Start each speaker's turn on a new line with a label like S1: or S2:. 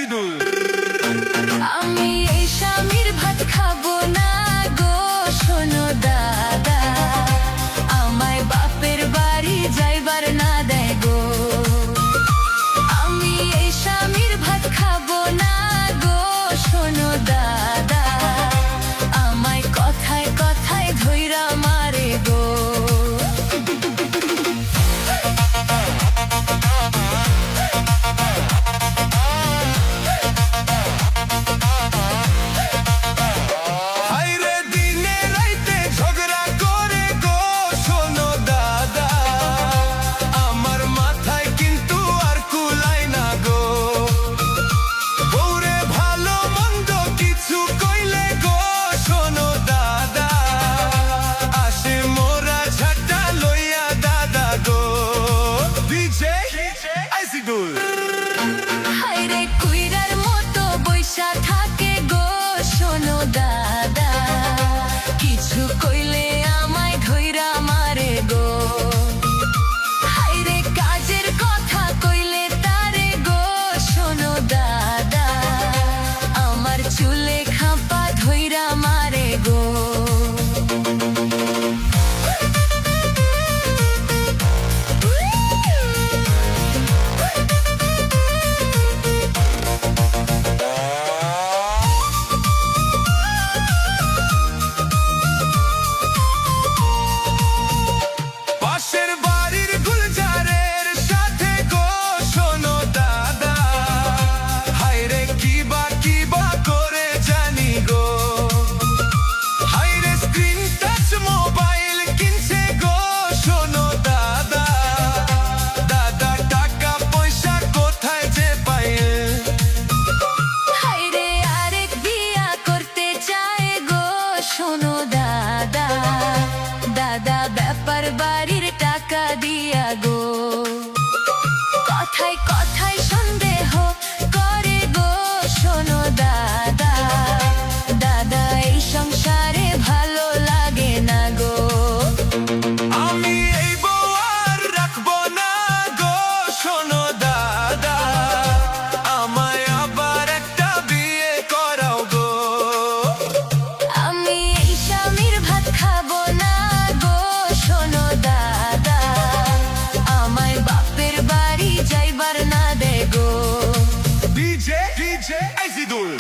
S1: আইজিদুল।
S2: আমি এই স্বামীর ভাত খাবো না গো, শোনো দাদা, আমায় বাপের বাড়ি যাইবার না দেয় গো। আমি এই স্বামীর ভাত খাবো না গো, শোনো দাদা, আমায় কথায় কথায় ধইরা মারে গো।
S1: হায়রে দিনে রাইতে ঝগড়া করে গো, শোনো দাদা, আমার মাথায় কিন্তু আর কুলাই না গো। বউরে ভালো মন্দ কিছু কইলে গো, শোনো দাদা, আসে মোরা ঝাঁটা লইয়া দাদা গো। ডিজে আইজিদুল।
S2: হায়রে কুইরার মতো বইসা থাকে গো, শোনো দাদা, কিছু কইলে আমায় ধইরা মারে গো। হায়রে কাজের কথা কইলে তারে গো, শোনো দাদা, আমার চুলে খাপা ধইরা মারে গো।
S1: পাশের বাড়ির গুলজারের সাথে গো, শোনো দাদা, হায়রে কিবা করে জানি গো। হায়রে স্ক্রিন টাচ মোবাইল কিনছে গো, শোনো দাদা, দাদা টাকা পয়সা কোথায় যে পায়।
S2: হায়রে আরেক বিয়া করতে চায় গো, শোনো দাদা, দাদা ব্যাপার বাড়ির টাকা দিয়া গো। কথায় কথায় সন্দেহ করে গো, শোনো দাদা, দাদা এই সংসারে ভালো লাগে না গো।
S1: আমি এই বউ আর রাখবো না গো, শোনো দাদা, আমায় আবার একটা বিয়ে করাও গো।
S2: আমি এই স্বামীর ভাত খাবো না গো, শোনো দাদা, আমায় বাপের বাড়ি যাইবার না দে গো।
S1: ডিজে আইজিদুল।